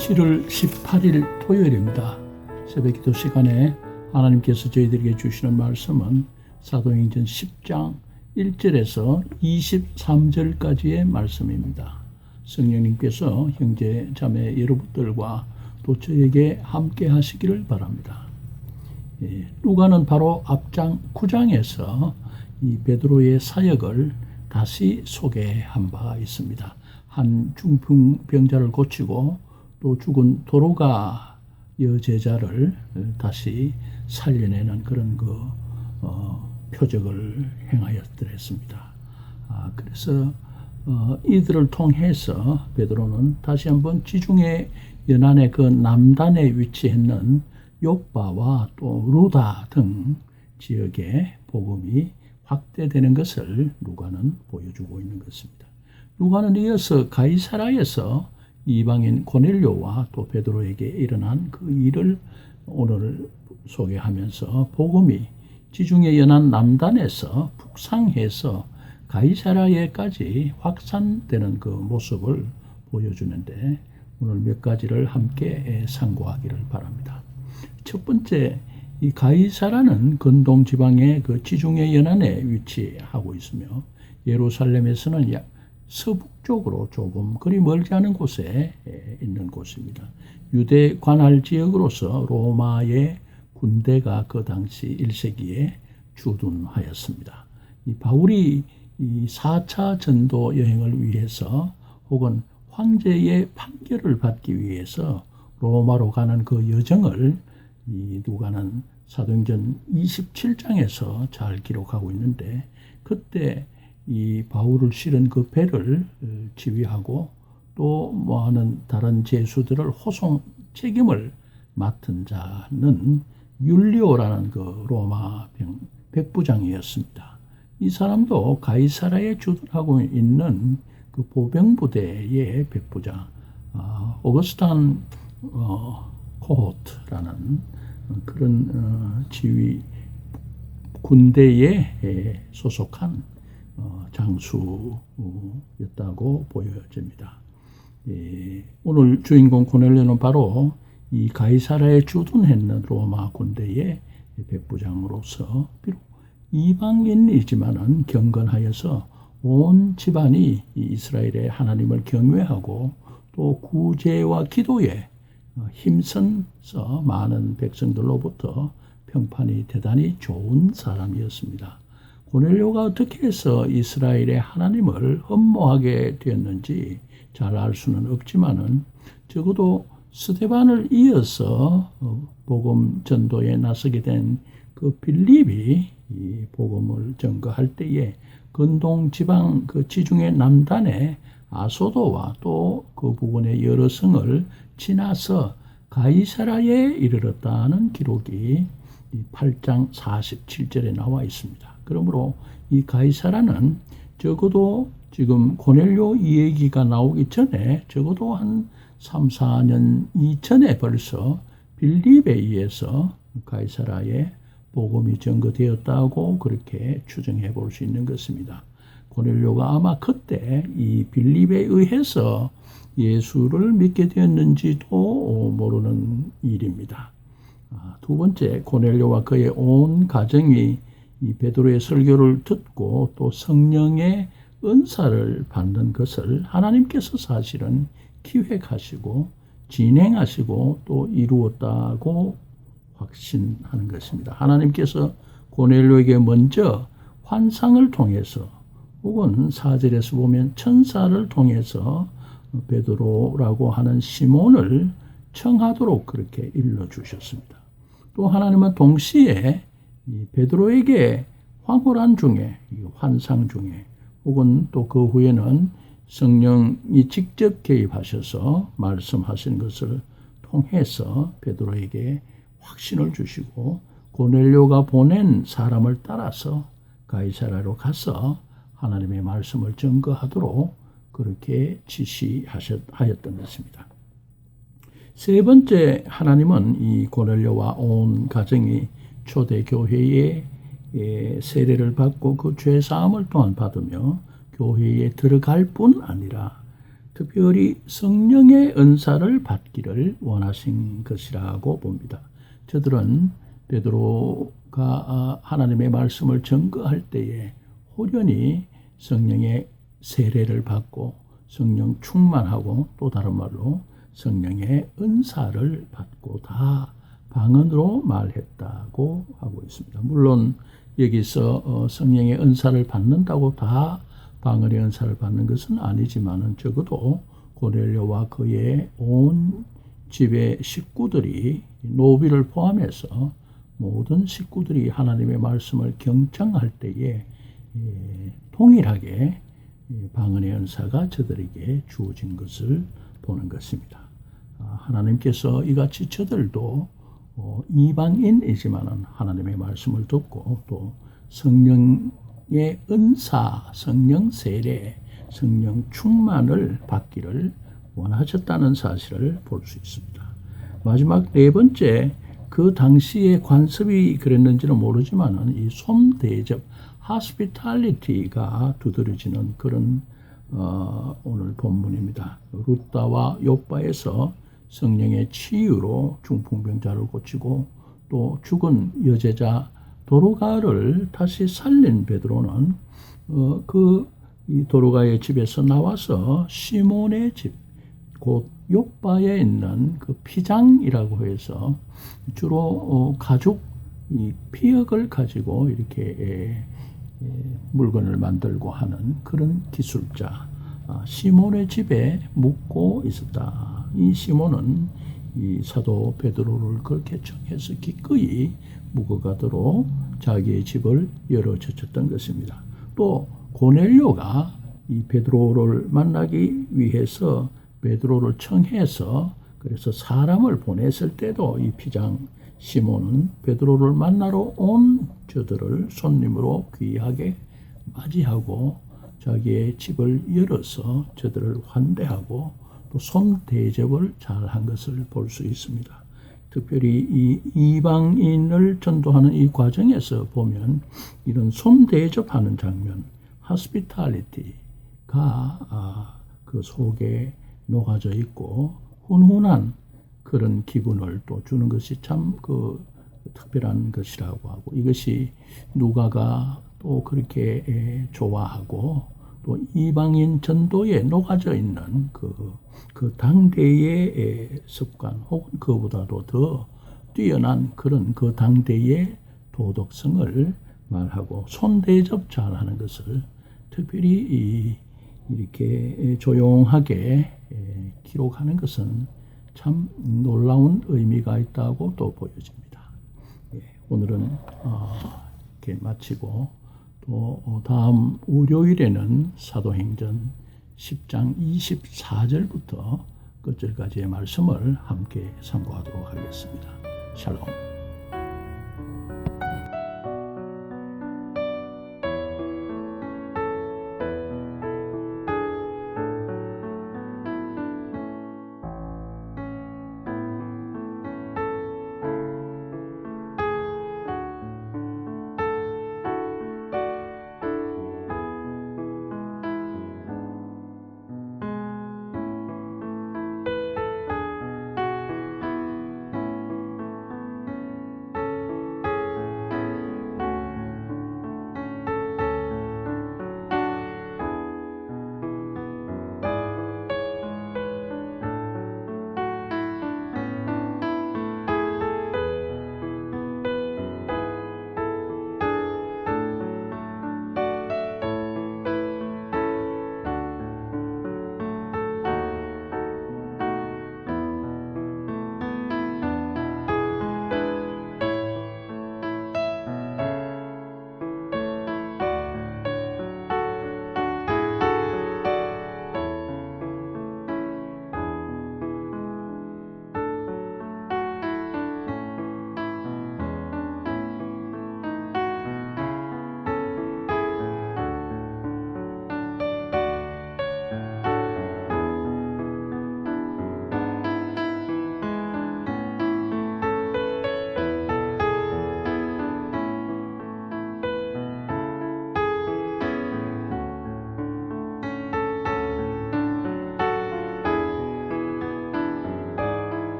7월 18일 토요일입니다. 새벽기도 시간에 하나님께서 저희들에게 주시는 말씀은 사도행전 10장 1절에서 23절까지의 말씀입니다. 성령님께서 형제 자매 여러분들과 또 저에게 함께 하시기를 바랍니다. 누가는 바로 앞장 9장에서 이 베드로의 사역을 다시 소개한 바 있습니다. 한 중풍병자를 고치고 또 죽은 도로가 여제자를 다시 살려내는 그런 표적을 행하였더랬습니다. 그래서 이들을 통해서 베드로는 다시 한번 지중해 연안의 그 남단에 위치했는 욥바와 또 루다 등 지역에 복음이 확대되는 것을 누가는 보여주고 있는 것입니다. 누가는 이어서 가이사라에서 이방인 고넬료와 또 베드로에게 일어난 그 일을 오늘 소개하면서 복음이 지중해 연안 남단에서 북상해서 가이사라에까지 확산되는 그 모습을 보여주는데 오늘 몇 가지를 함께 참고하기를 바랍니다. 첫 번째, 이 가이사라는 근동 지방의 그 지중해 연안에 위치하고 있으며 예루살렘에서는 서북쪽으로 조금 그리 멀지 않은 곳에 있는 곳입니다. 유대 관할 지역으로서 로마의 군대가 그 당시 1세기에 주둔하였습니다. 이 바울이 이 4차 전도 여행을 위해서 혹은 황제의 판결을 받기 위해서 로마로 가는 그 여정을 이 누가는 사도행전 27장에서 잘 기록하고 있는데 그때 이 바울을 실은 그 배를 지휘하고 또 하는 다른 제수들을 호송 책임을 맡은 자는 율리오라는 그 로마 백부장이었습니다. 이 사람도 가이사라에 주둔하고 있는 그 보병부대의 백부장 오거스탄 코호트라는 그런 지휘 군대에 소속한 장수였다고 보여집니다. 오늘 주인공 고넬료는 바로 이 가이사라에 주둔했는 로마 군대의 백부장으로서 비록 이방인이지만은 경건하여서 온 집안이 이스라엘의 하나님을 경외하고 또 구제와 기도에 힘써서 많은 백성들로부터 평판이 대단히 좋은 사람이었습니다. 고넬료가 어떻게 해서 이스라엘의 하나님을 흠모하게 되었는지 잘 알 수는 없지만은 적어도 스데반을 이어서 복음 전도에 나서게 된 그 빌립이 이 복음을 전거할 때에 근동 지방 그 지중해 남단의 아소도와 또 그 부근의 여러 성을 지나서 가이사라에 이르렀다는 기록이 8장 47절에 나와 있습니다. 그러므로 이 가이사라는 적어도 지금 고넬료 이 얘기가 나오기 전에 적어도 한 3, 4년 이전에 벌써 빌립에 의해서 가이사라에 복음이 전거되었다고 그렇게 추정해 볼 수 있는 것입니다. 고넬료가 아마 그때 이 빌립에 의해서 예수를 믿게 되었는지도 모르는 일입니다. 두 번째, 고넬료와 그의 온 가정이 이 베드로의 설교를 듣고 또 성령의 은사를 받는 것을 하나님께서 사실은 기획하시고 진행하시고 또 이루었다고 확신하는 것입니다. 하나님께서 고넬료에게 먼저 환상을 통해서 혹은 4절에서 보면 천사를 통해서 베드로라고 하는 시몬을 청하도록 그렇게 일러주셨습니다. 또 하나님은 동시에 이 베드로에게 황홀한 중에 환상 중에 혹은 또 그 후에는 성령이 직접 개입하셔서 말씀하신 것을 통해서 베드로에게 확신을 주시고 고넬료가 보낸 사람을 따라서 가이사라로 가서 하나님의 말씀을 증거하도록 그렇게 지시하였던 것입니다. 세 번째, 하나님은 이 고넬료와 온 가정이 초대교회의 세례를 받고 그 죄사함을 또한 받으며 교회에 들어갈 뿐 아니라 특별히 성령의 은사를 받기를 원하신 것이라고 봅니다. 저들은 베드로가 하나님의 말씀을 증거할 때에 호련히 성령의 세례를 받고 성령 충만하고 또 다른 말로 성령의 은사를 받고 다 방언으로 말했다고 하고 있습니다. 물론 여기서 성령의 은사를 받는다고 다 방언의 은사를 받는 것은 아니지만은 적어도 고넬료와 그의 온 집의 식구들이 노비를 포함해서 모든 식구들이 하나님의 말씀을 경청할 때에 동일하게 방언의 은사가 저들에게 주어진 것을 보는 것입니다. 하나님께서 이같이 저들도 이방인이지만은 하나님의 말씀을 듣고 또 성령의 은사, 성령 세례, 성령 충만을 받기를 원하셨다는 사실을 볼 수 있습니다. 마지막 네 번째, 그 당시에 관습이 그랬는지는 모르지만은 이 손대접, hospitality가 두드러지는 그런 오늘 본문입니다. 루다와 욥바에서 성령의 치유로 중풍병자를 고치고 또 죽은 여제자 도로가를 다시 살린 베드로는 이 도로가의 집에서 나와서 시몬의 집, 곧 욥바에 있는 그 피장이라고 해서 주로 가죽 이 피역을 가지고 이렇게 물건을 만들고 하는 그런 기술자 시몬의 집에 묵고 있었다. 이 시몬은 이 사도 베드로를 그렇게 청해서 기꺼이 묵어가도록 자기의 집을 열어 젖혔던 것입니다. 또 고넬료가 이 베드로를 만나기 위해서 베드로를 청해서 그래서 사람을 보냈을 때도 이 피장 시몬은 베드로를 만나러 온 저들을 손님으로 귀하게 맞이하고 자기의 집을 열어서 저들을 환대하고 또 손대접을 잘한 것을 볼 수 있습니다. 특별히 이 이방인을 전도하는 이 과정에서 보면 이런 손대접하는 장면, hospitality가 그 속에 녹아져 있고 훈훈한 그런 기분을 또 주는 것이 참 그 특별한 것이라고 하고 이것이 누가가 또 그렇게 좋아하고 또 이방인 전도에 녹아져 있는 그 당대의 습관 혹은 그보다도 더 뛰어난 그런 그 당대의 도덕성을 말하고 손대접 잘하는 것을 특별히 이렇게 조용하게 기록하는 것은 참 놀라운 의미가 있다고 또 보여집니다. 오늘은 이렇게 마치고 또 다음 월요일에는 사도행전 10장 24절부터 끝절까지의 말씀을 함께 참고하도록 하겠습니다. 샬롬.